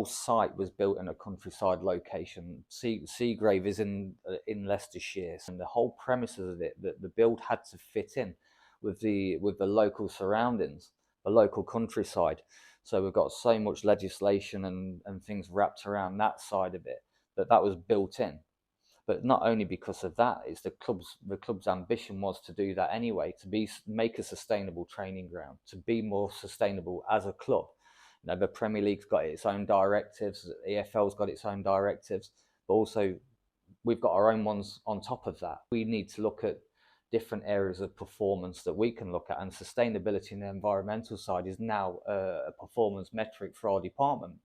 whole site was built in a countryside location. Seagrave is in Leicestershire, and the whole premises of it, that the build had to fit in with the local surroundings, the local countryside. So we've got so much legislation and things wrapped around that side of it that was built in. But not only because of that, it's the club's ambition was to do that anyway, to make a sustainable training ground, to be more sustainable as a club. You know, the Premier League's got its own directives, the EFL's got its own directives, but also we've got our own ones on top of that. We need to look at different areas of performance that we can look at, and sustainability in the environmental side is now a performance metric for our department.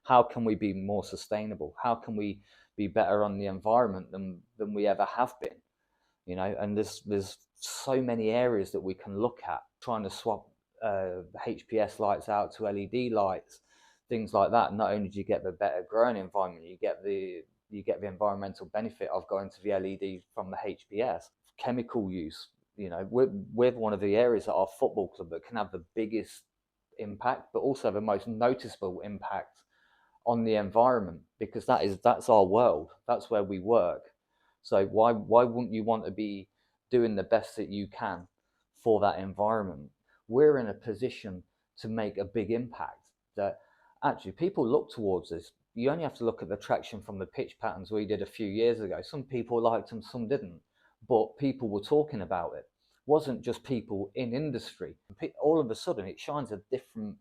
How can we be more sustainable? How can we be better on the environment than we ever have been? You know, and there's so many areas that we can look at, trying to swap HPS lights out to LED lights, things like that. Not only do you get the better growing environment, you get the environmental benefit of going to the LED from the HPS. Chemical use, you know, we're one of the areas at our football club that can have the biggest impact, but also the most noticeable impact on the environment, because that's our world, that's where we work. So why wouldn't you want to be doing the best that you can for that environment? We're in a position to make a big impact that actually people look towards us. You only have to look at the traction from the pitch patterns we did a few years ago. Some people liked them, some didn't, but people were talking about it. It wasn't just people in industry. All of a sudden it shines a different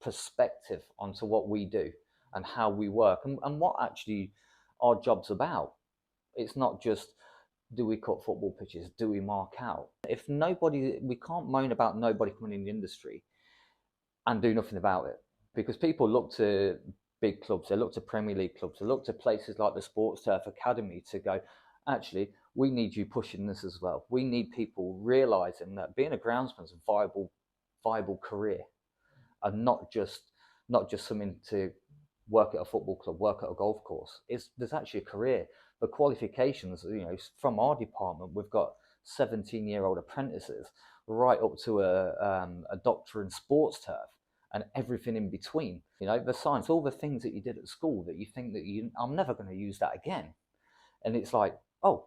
perspective onto what we do and how we work, and what actually our job's about. It's not just, do we cut football pitches, do we mark out? If nobody, we can't moan about nobody coming in the industry and do nothing about it, because people look to big clubs, they look to Premier League clubs, they look to places like the Sports Turf Academy to go, actually, we need you pushing this as well. We need people realising that being a groundsman is a viable career, and not just something to work at a football club, work at a golf course. There's actually a career. The qualifications, you know, from our department, we've got 17-year-old apprentices right up to a doctor in sports turf and everything in between. You know, the science, all the things that you did at school that you think that I'm never going to use that again. And it's like, oh,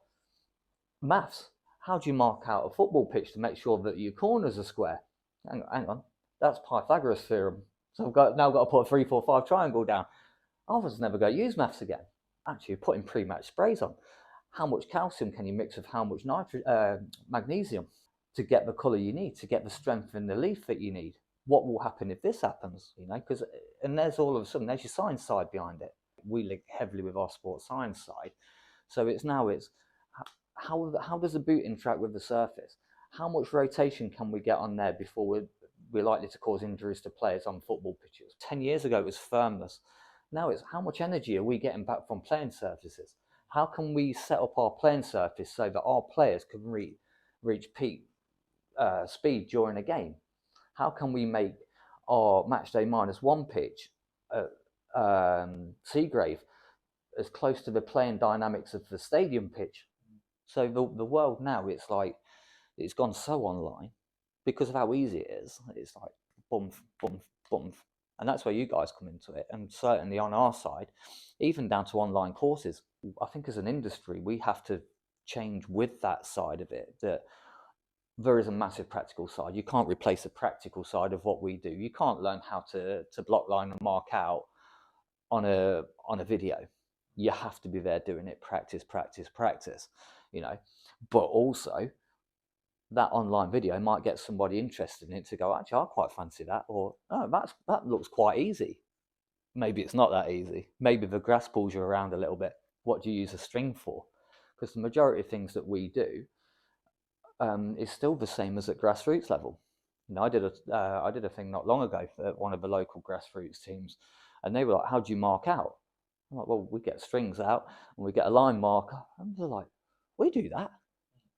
maths. How do you mark out a football pitch to make sure that your corners are square? Hang on. That's Pythagoras theorem. So I've now got to put a 3, 4, 5 triangle down. I was never going to use maths again. Actually, putting pre-match sprays on. How much calcium can you mix with how much magnesium to get the colour you need, to get the strength in the leaf that you need? What will happen if this happens? You know, and there's all of a sudden, there's your science side behind it. We link heavily with our sports science side. So it's how does the boot interact with the surface? How much rotation can we get on there before we're likely to cause injuries to players on football pitches? 10 years ago, it was firmness. Now it's how much energy are we getting back from playing surfaces? How can we set up our playing surface so that our players can reach peak speed during a game? How can we make our matchday -1 pitch at Seagrave as close to the playing dynamics of the stadium pitch? So the world now, it's gone so online because of how easy it is. It's like bump, bump, bump. And that's where you guys come into it. And certainly on our side, even down to online courses, I think as an industry, we have to change with that side of it, that there is a massive practical side. You can't replace the practical side of what we do. You can't learn how to block line and mark out on a video. You have to be there doing it, practice, you know. But also, that online video might get somebody interested in it to go, actually, I quite fancy that, or oh, that looks quite easy. Maybe it's not that easy. Maybe the grass pulls you around a little bit. What do you use a string for? Because the majority of things that we do is still the same as at grassroots level. You know, I did a thing not long ago at one of the local grassroots teams, and they were like, how do you mark out? I'm like, well, we get strings out and we get a line marker. And they're like, we do that.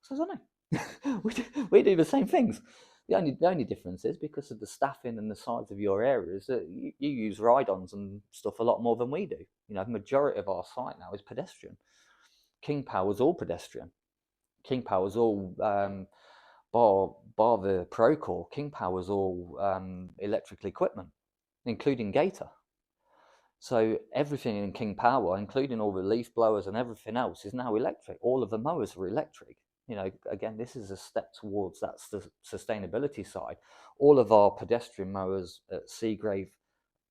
So I don't know. we do the same things. The only difference is because of the staffing and the size of your areas that you use ride-ons and stuff a lot more than we do. You know, the majority of our site now is pedestrian. King Power's all pedestrian. King Power's all bar the Procore. King Power's all electrical equipment, including Gator. So everything in King Power, including all the leaf blowers and everything else, is now electric. All of the mowers are electric. You know, again, this is a step towards that sustainability side. All of our pedestrian mowers at Seagrave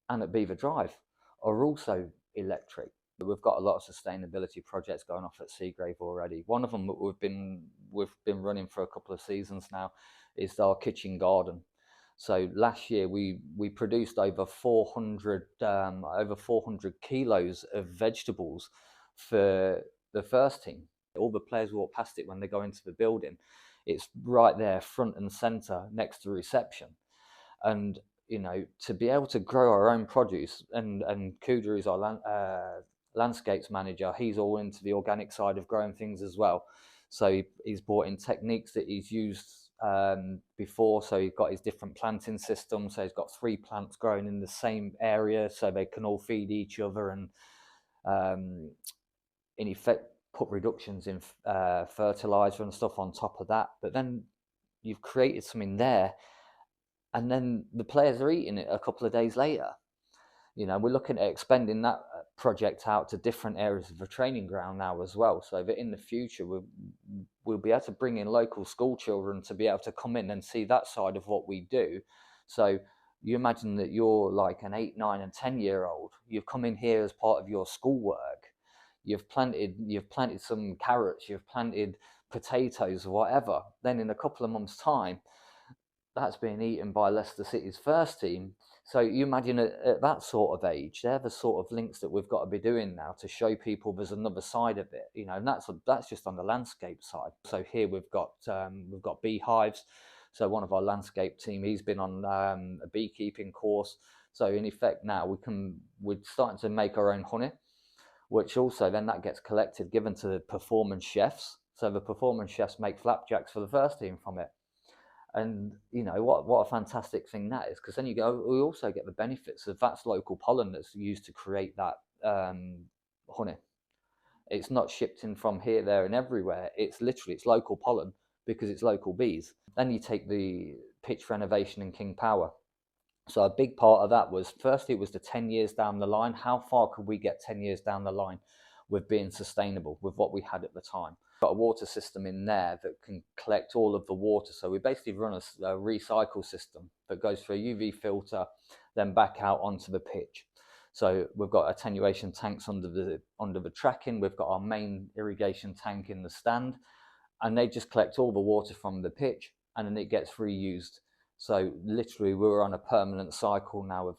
and at Beaver Drive are also electric. We've got a lot of sustainability projects going off at Seagrave already. One of them that we've been running for a couple of seasons now is our kitchen garden. So last year we produced over 400 kilos of vegetables for the first team. All the players walk past it when they go into the building. It's right there, front and center, next to reception. And you know, to be able to grow our own produce, and Kuda is our landscapes manager. He's all into the organic side of growing things as well. So he's brought in techniques that he's used before. So he's got his different planting systems. So he's got 3 plants growing in the same area, so they can all feed each other, and in effect put reductions in fertilizer and stuff on top of that. But then you've created something there, and then the players are eating it a couple of days later. You know, we're looking at expanding that project out to different areas of the training ground now as well, so that in the future we'll be able to bring in local school children to be able to come in and see that side of what we do. So you imagine that you're like an 8, 9 and 10-year-old. You've come in here as part of your schoolwork. You've planted some carrots, you've planted potatoes or whatever. Then in a couple of months' time, that's being eaten by Leicester City's first team. So you imagine at that sort of age, they're the sort of links that we've got to be doing now to show people there's another side of it, you know, and that's just on the landscape side. So here we've got beehives. So one of our landscape team, he's been on a beekeeping course. So in effect now we're starting to make our own honey, which also then that gets collected, given to the performance chefs. So the performance chefs make flapjacks for the first team from it. And you know what a fantastic thing that is, because then we also get the benefits of that's local pollen that's used to create that honey. It's not shipped in from here, there, and everywhere. It's local pollen because it's local bees. Then you take the pitch renovation in King Power. So a big part of that was, firstly, it was the 10 years down the line. How far could we get 10 years down the line with being sustainable with what we had at the time? Got a water system in there that can collect all of the water. So we basically run a recycle system that goes through a UV filter, then back out onto the pitch. So we've got attenuation tanks under the tracking. We've got our main irrigation tank in the stand, and they just collect all the water from the pitch, and then it gets reused. So literally we're on a permanent cycle now of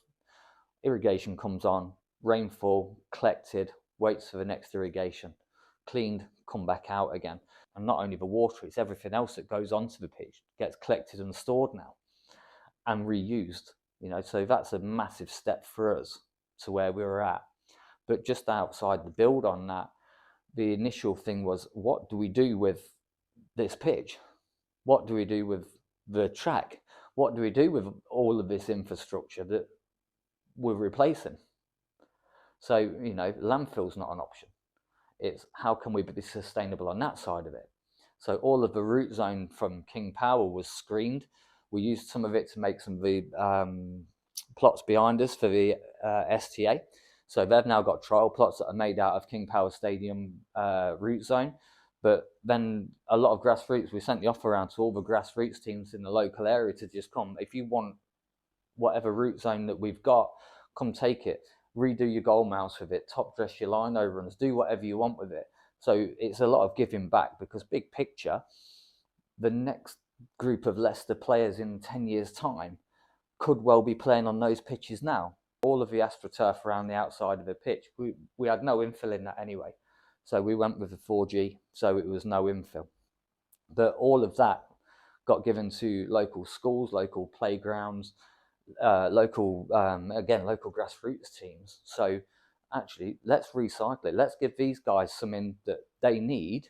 irrigation comes on, rainfall collected, waits for the next irrigation, cleaned, come back out again. And not only the water, it's everything else that goes onto the pitch gets collected and stored now and reused. You know, so that's a massive step for us to where we were at. But just outside the build on that, the initial thing was, what do we do with this pitch? What do we do with the track? What do we do with all of this infrastructure that we're replacing? So, you know, landfill's not an option. It's how can we be sustainable on that side of it? So all of the root zone from King Power was screened. We used some of it to make some of the plots behind us for the STA. So they've now got trial plots that are made out of King Power Stadium root zone. But then a lot of grassroots, we sent the offer around to all the grassroots teams in the local area to just come. If you want whatever root zone that we've got, come take it. Redo your goal mouse with it, top dress your line overruns, do whatever you want with it. So it's a lot of giving back, because big picture, the next group of Leicester players in 10 years' time could well be playing on those pitches now. All of the AstroTurf around the outside of the pitch, we had no infill in that anyway. So we went with the 4G, so it was no infill. But all of that got given to local schools, local playgrounds, local grassroots teams. So actually, let's recycle it. Let's give these guys something that they need.